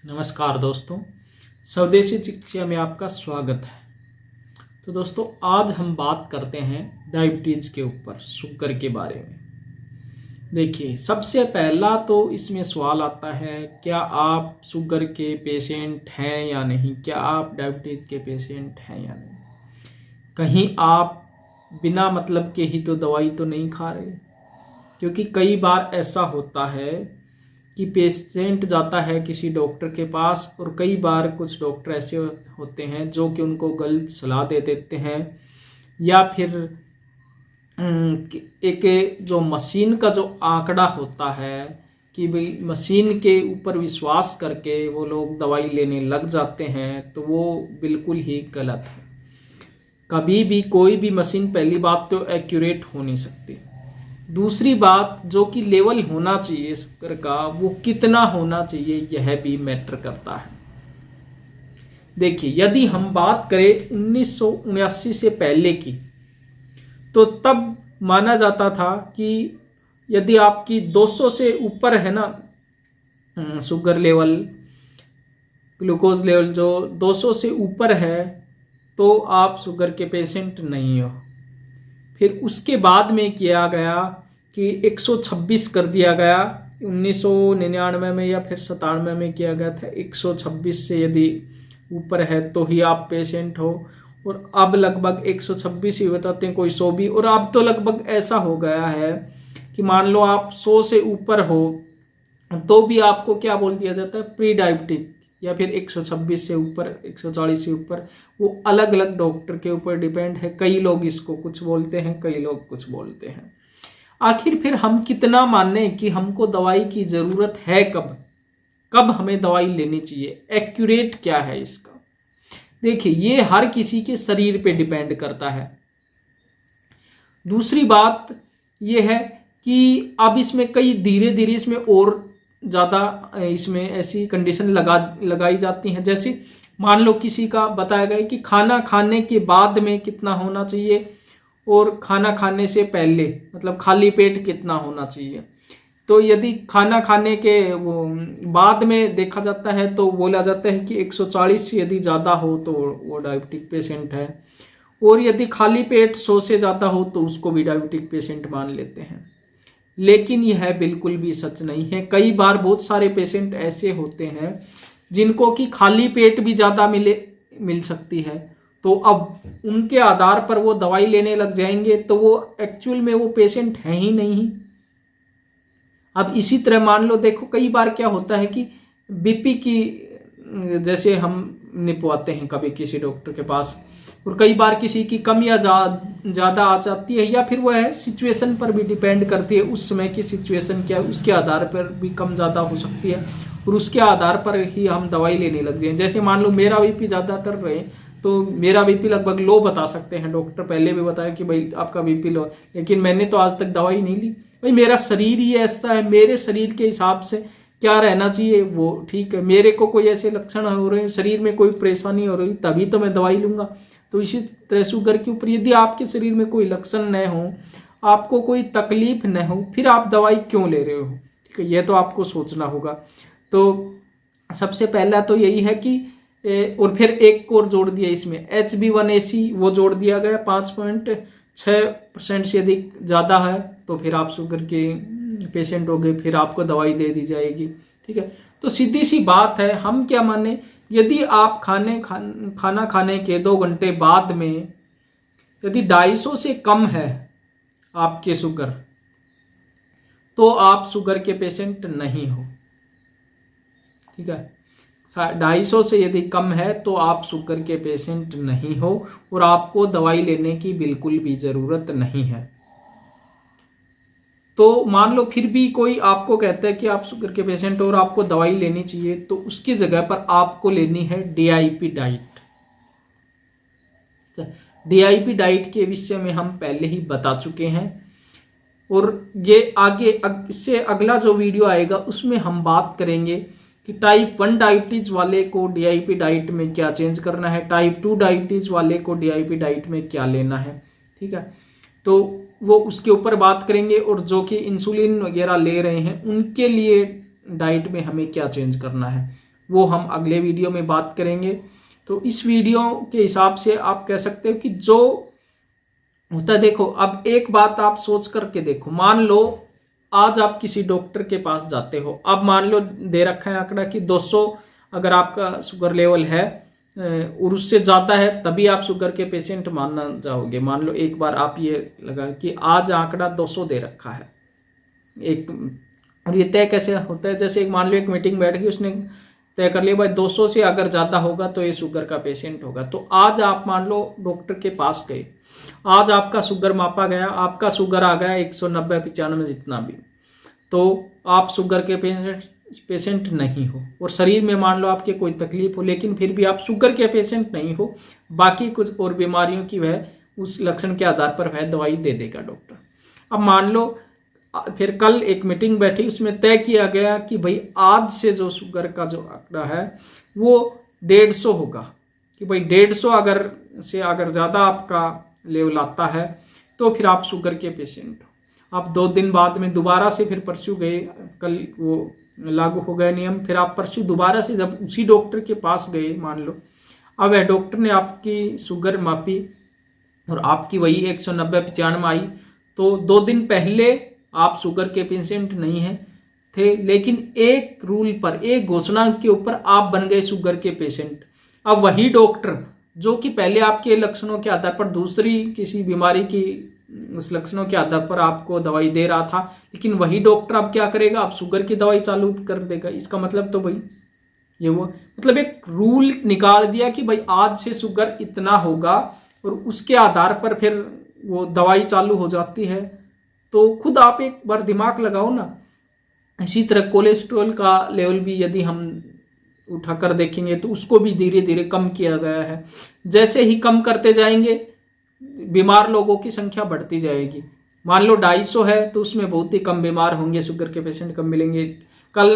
नमस्कार दोस्तों, स्वदेशी चिकित्सा में आपका स्वागत है। तो दोस्तों, आज हम बात करते हैं डायबिटीज़ के ऊपर, शुगर के बारे में। देखिए, सबसे पहला तो इसमें सवाल आता है, क्या आप शुगर के पेशेंट हैं या नहीं? क्या आप डायबिटीज़ के पेशेंट हैं या नहीं? कहीं आप बिना मतलब के ही तो दवाई तो नहीं खा रहे? क्योंकि कई बार ऐसा होता है कि पेशेंट जाता है किसी डॉक्टर के पास और कई बार कुछ डॉक्टर ऐसे होते हैं जो कि उनको गलत सलाह दे देते हैं, या फिर एक जो मशीन का जो आंकड़ा होता है कि भाई मशीन के ऊपर विश्वास करके वो लोग दवाई लेने लग जाते हैं, तो वो बिल्कुल ही गलत है। कभी भी कोई भी मशीन, पहली बात तो एक्यूरेट हो नहीं सकती। दूसरी बात, जो कि लेवल होना चाहिए शुगर का, वो कितना होना चाहिए, यह भी मैटर करता है। देखिए, यदि हम बात करें 1979 से पहले की, तो तब माना जाता था कि यदि आपकी 200 से ऊपर है ना शुगर लेवल, ग्लूकोज लेवल जो 200 से ऊपर है, तो आप शुगर के पेशेंट नहीं हो। फिर उसके बाद में किया गया कि 126 कर दिया गया 1999 में, या फिर 97 में किया गया था। 126 से यदि ऊपर है तो ही आप पेशेंट हो, और अब लगभग 126 ही बताते हैं, कोई 100 भी। और अब तो लगभग ऐसा हो गया है कि मान लो आप 100 से ऊपर हो तो भी आपको क्या बोल दिया जाता है, प्री डायबिटिक, या फिर 126 से ऊपर, 140 से ऊपर। वो अलग अलग डॉक्टर के ऊपर डिपेंड है। कई लोग इसको कुछ बोलते हैं, कई लोग कुछ बोलते हैं। आखिर फिर हम कितना माने कि हमको दवाई की जरूरत है, कब हमें दवाई लेनी चाहिए, एक्यूरेट क्या है इसका? देखिए, ये हर किसी के शरीर पे डिपेंड करता है। दूसरी बात ये है कि अब इसमें कई धीरे धीरे इसमें और ज़्यादा इसमें ऐसी कंडीशन लगाई जाती हैं। जैसे मान लो किसी का बताया गया कि खाना खाने के बाद में कितना होना चाहिए, और खाना खाने से पहले मतलब खाली पेट कितना होना चाहिए। तो यदि खाना खाने के वो बाद में देखा जाता है तो बोला जाता है कि 140 से यदि ज़्यादा हो तो वो डायबिटिक पेशेंट है, और यदि खाली पेट 100 से ज़्यादा हो तो उसको भी डायबिटिक पेशेंट मान लेते हैं। लेकिन यह बिल्कुल भी सच नहीं है। कई बार बहुत सारे पेशेंट ऐसे होते हैं जिनको कि खाली पेट भी ज़्यादा मिल सकती है, तो अब उनके आधार पर वो दवाई लेने लग जाएंगे, तो वो एक्चुअल में वो पेशेंट है ही नहीं। अब इसी तरह मान लो, देखो कई बार क्या होता है कि बीपी की जैसे हम निपवाते हैं कभी किसी डॉक्टर के पास, और कई बार किसी की कम या ज़्यादा आ जाती है, या फिर वह है सिचुएशन पर भी डिपेंड करती है। उस समय की सिचुएशन क्या है उसके आधार पर भी कम ज़्यादा हो सकती है, और उसके आधार पर ही हम दवाई लेने लग जाए। जैसे मान लो मेरा बीपी ज़्यादा कर रहे हैं, तो मेरा बीपी लगभग लो बता सकते हैं। डॉक्टर पहले भी बताया कि भाई आपका बीपी लो, लेकिन मैंने तो आज तक दवाई नहीं ली। भाई मेरा शरीर ही ऐसा है, मेरे शरीर के हिसाब से क्या रहना चाहिए वो ठीक है। मेरे को कोई ऐसे लक्षण हो रहे हैं, शरीर में कोई परेशानी हो रही, तभी तो मैं दवाई लूंगा। तो इसी तरह शुगर के ऊपर, यदि आपके शरीर में कोई लक्षण न हो, आपको कोई तकलीफ न हो, फिर आप दवाई क्यों ले रहे हो? ठीक है, यह तो आपको सोचना होगा। तो सबसे पहला तो यही है कि और फिर एक और जोड़ दिया इसमें, HB1AC वो जोड़ दिया गया। 5.6% से अधिक ज़्यादा है तो फिर आप शुगर के पेशेंट हो गए, फिर आपको दवाई दे दी जाएगी। ठीक है, तो सीधी सी बात है, हम क्या माने, यदि आप खाना खाने के 2 घंटे बाद में यदि 250 से कम है आपके शुगर, तो आप शुगर के पेशेंट नहीं हो। ठीक है, 250 से यदि कम है तो आप शुगर के पेशेंट नहीं हो, और आपको दवाई लेने की बिल्कुल भी ज़रूरत नहीं है। तो मान लो फिर भी कोई आपको कहता है कि आप शुगर के पेशेंट हो और आपको दवाई लेनी चाहिए, तो उसकी जगह पर आपको लेनी है DIP डाइट। DIP डाइट के विषय में हम पहले ही बता चुके हैं, और ये आगे इससे अगला जो वीडियो आएगा उसमें हम बात करेंगे कि टाइप 1 डायबिटीज वाले को DIP डाइट में क्या चेंज करना है, टाइप 2 डायबिटीज वाले को DIP डाइट में क्या लेना है। ठीक है, तो वो उसके ऊपर बात करेंगे, और जो कि इंसुलिन वगैरह ले रहे हैं उनके लिए डाइट में हमें क्या चेंज करना है वो हम अगले वीडियो में बात करेंगे। तो इस वीडियो के हिसाब से आप कह सकते हो कि जो होता है, देखो अब एक बात आप सोच करके देखो, मान लो आज आप किसी डॉक्टर के पास जाते हो, अब मान लो दे रखा है आंकड़ा कि 200 अगर आपका शुगर लेवल है और उससे ज़्यादा है तभी आप शुगर के पेशेंट मानना जाओगे। मान लो एक बार आप ये लगा कि आज आंकड़ा 200 दे रखा है एक, और ये तय कैसे होता है, जैसे एक मान लो एक मीटिंग बैठ गई, उसने तय कर लिया भाई 200 से अगर ज़्यादा होगा तो ये शुगर का पेशेंट होगा। तो आज आप मान लो डॉक्टर के पास गए, आज आपका शुगर मापा गया, आपका शुगर आ गया 190-95 जितना भी, तो आप शुगर के पेशेंट नहीं हो, और शरीर में मान लो आपके कोई तकलीफ हो लेकिन फिर भी आप शुगर के पेशेंट नहीं हो, बाकी कुछ और बीमारियों की वह उस लक्षण के आधार पर वह दवाई दे देगा डॉक्टर। अब मान लो फिर कल एक मीटिंग बैठी, उसमें तय किया गया कि भाई आज से जो शुगर का जो आंकड़ा है वो 150 होगा, कि भाई 150 अगर ज़्यादा आपका लेवल आता है तो फिर आप शुगर के पेशेंट हो। आप 2 दिन बाद में दोबारा से फिर परसों गए, कल वो लागू हो गया नियम, फिर आप परसों दोबारा से जब उसी डॉक्टर के पास गए, मान लो अब वह डॉक्टर ने आपकी शुगर मापी और आपकी वही 190-95 आई, तो 2 दिन पहले आप शुगर के पेशेंट नहीं हैं थे, लेकिन एक रूल पर, एक घोषणा के ऊपर आप बन गए शुगर के पेशेंट। अब वही डॉक्टर जो कि पहले आपके लक्षणों के आधार पर दूसरी किसी बीमारी की उस लक्षणों के आधार पर आपको दवाई दे रहा था, लेकिन वही डॉक्टर अब क्या करेगा, अब शुगर की दवाई चालू कर देगा। इसका मतलब तो भाई ये वो मतलब एक रूल निकाल दिया कि भाई आज से शुगर इतना होगा और उसके आधार पर फिर वो दवाई चालू हो जाती है। तो खुद आप एक बार दिमाग लगाओ ना। इसी तरह कोलेस्ट्रॉल का लेवल भी यदि हम उठाकर देखेंगे तो उसको भी धीरे धीरे कम किया गया है। जैसे ही कम करते जाएंगे बीमार लोगों की संख्या बढ़ती जाएगी। मान लो 250 है तो उसमें बहुत ही कम बीमार होंगे, शुगर के पेशेंट कम मिलेंगे। कल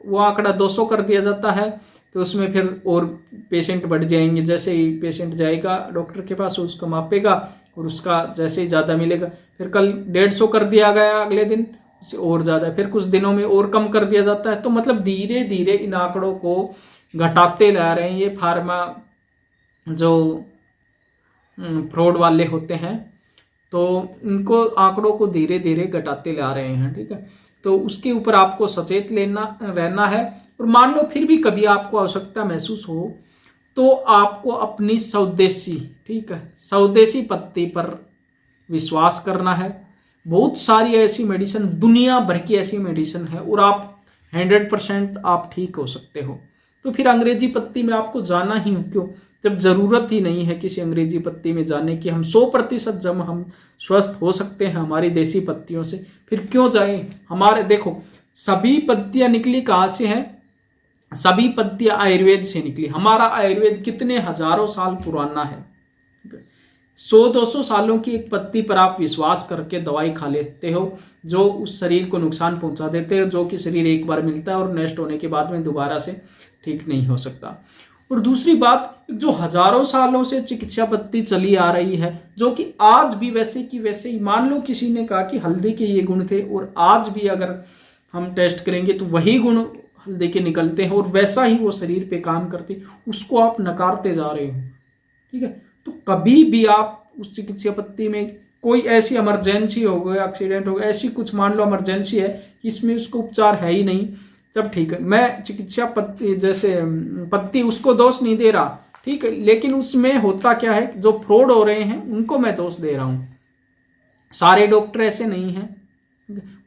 वो आंकड़ा 200 कर दिया जाता है तो उसमें फिर और पेशेंट बढ़ जाएंगे। जैसे ही पेशेंट जाएगा डॉक्टर के पास, उसका मापेगा और उसका जैसे ही ज़्यादा मिलेगा, फिर कल 150 कर दिया गया, अगले दिन उससे और ज़्यादा, फिर कुछ दिनों में और कम कर दिया जाता है। तो मतलब धीरे धीरे इन आंकड़ों को घटाते ला रहे हैं ये फार्मा जो फ्रॉड वाले होते हैं, तो इनको आंकड़ों को धीरे धीरे घटाते ला रहे हैं। ठीक है, तो उसके ऊपर आपको सचेत रहना है। और मान लो फिर भी कभी आपको आवश्यकता महसूस हो तो आपको अपनी स्वदेशी, ठीक है, स्वदेशी पत्ती पर विश्वास करना है। बहुत सारी ऐसी मेडिसिन, दुनिया भर की ऐसी मेडिसिन है और आप 100% आप ठीक हो सकते हो। तो फिर अंग्रेजी पत्ती में आपको जाना ही क्यों, जब जरूरत ही नहीं है किसी अंग्रेजी पत्ती में जाने की। हम 100% जब हम स्वस्थ हो सकते हैं हमारी देसी पत्तियों से, फिर क्यों जाएं। हमारे देखो सभी पत्तियां निकली कहाँ से हैं, सभी पत्तियां आयुर्वेद से निकली। हमारा आयुर्वेद कितने हजारों साल पुराना है। 100-200 सालों की एक पत्ती पर आप विश्वास करके दवाई खा लेते हो जो उस शरीर को नुकसान पहुंचा देते हो, जो कि शरीर एक बार मिलता है और नष्ट होने के बाद में दोबारा से ठीक नहीं हो सकता। और दूसरी बात, जो हजारों सालों से चिकित्सा पत्ती चली आ रही है, जो कि आज भी वैसे की वैसे ही, मान लो किसी ने कहा कि हल्दी के ये गुण थे और आज भी अगर हम टेस्ट करेंगे तो वही गुण हल्दी के निकलते हैं और वैसा ही वो शरीर पे काम करते, उसको आप नकारते जा रहे हो। ठीक है, तो कभी भी आप उस चिकित्सा पत्ती में कोई ऐसी इमरजेंसी हो गया, एक्सीडेंट हो गया, ऐसी कुछ मान लो इमरजेंसी है कि इसमें उसको उपचार है ही नहीं, तब ठीक है। मैं चिकित्सा पत्ती जैसे पत्ती उसको दोष नहीं दे रहा, ठीक है, लेकिन उसमें होता क्या है, जो फ्रॉड हो रहे हैं उनको मैं दोष दे रहा हूँ। सारे डॉक्टर ऐसे नहीं हैं,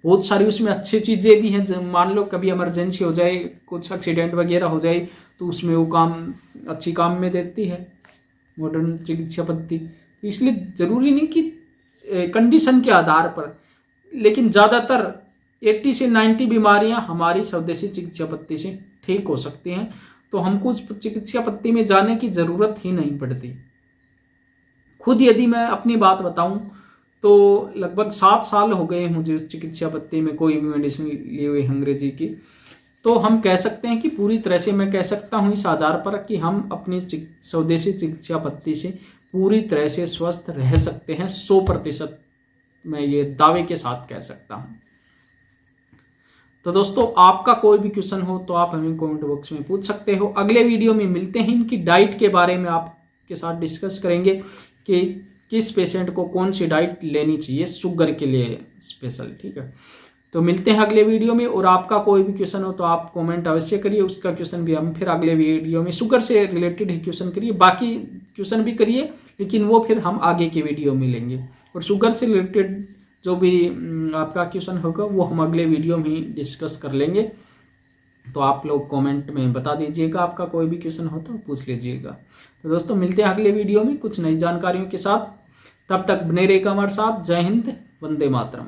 बहुत सारी उसमें अच्छी चीज़ें भी हैं। मान लो कभी इमरजेंसी हो जाए, कुछ एक्सीडेंट वगैरह हो जाए तो उसमें वो काम अच्छी काम में देती है मॉडर्न चिकित्सा पत्ती। इसलिए ज़रूरी नहीं कि कंडीशन के आधार पर, लेकिन ज़्यादातर 80 से 90 बीमारियां हमारी स्वदेशी चिकित्सा पत्ती से ठीक हो सकती हैं। तो हमको उस चिकित्सा पत्ती में जाने की ज़रूरत ही नहीं पड़ती। खुद यदि मैं अपनी बात बताऊं तो लगभग 7 साल हो गए मुझे उस चिकित्सा पत्ती में कोई भी मेडिसिन लिए हुए अंग्रेजी की। तो हम कह सकते हैं कि पूरी तरह से मैं कह सकता हूं इस आधार पर कि हम अपनी स्वदेशी चिकित्सा पत्ती से पूरी तरह से स्वस्थ रह सकते हैं। 100% मैं ये दावे के साथ कह सकता हूं। तो दोस्तों आपका कोई भी क्वेश्चन हो तो आप हमें कमेंट बॉक्स में पूछ सकते हो। अगले वीडियो में मिलते हैं, इनकी डाइट के बारे में आपके साथ डिस्कस करेंगे कि किस पेशेंट को कौन सी डाइट लेनी चाहिए शुगर के लिए स्पेशल। ठीक है, तो मिलते हैं अगले वीडियो में। और आपका कोई भी क्वेश्चन हो तो आप कमेंट अवश्य करिए, उसका क्वेश्चन भी हम फिर अगले वीडियो में, शुगर से रिलेटेड ही क्वेश्चन करिए, बाकी क्वेश्चन भी करिए लेकिन वो फिर हम आगे के वीडियो में लेंगे। और शुगर से रिलेटेड जो भी आपका क्वेश्चन होगा वो हम अगले वीडियो में ही डिस्कस कर लेंगे। तो आप लोग कमेंट में बता दीजिएगा, आपका कोई भी क्वेश्चन हो तो पूछ लीजिएगा। तो दोस्तों मिलते हैं अगले वीडियो में कुछ नई जानकारियों के साथ, तब तक बने रहिएगा हमारे साथ। जय हिंद, वंदे मातरम।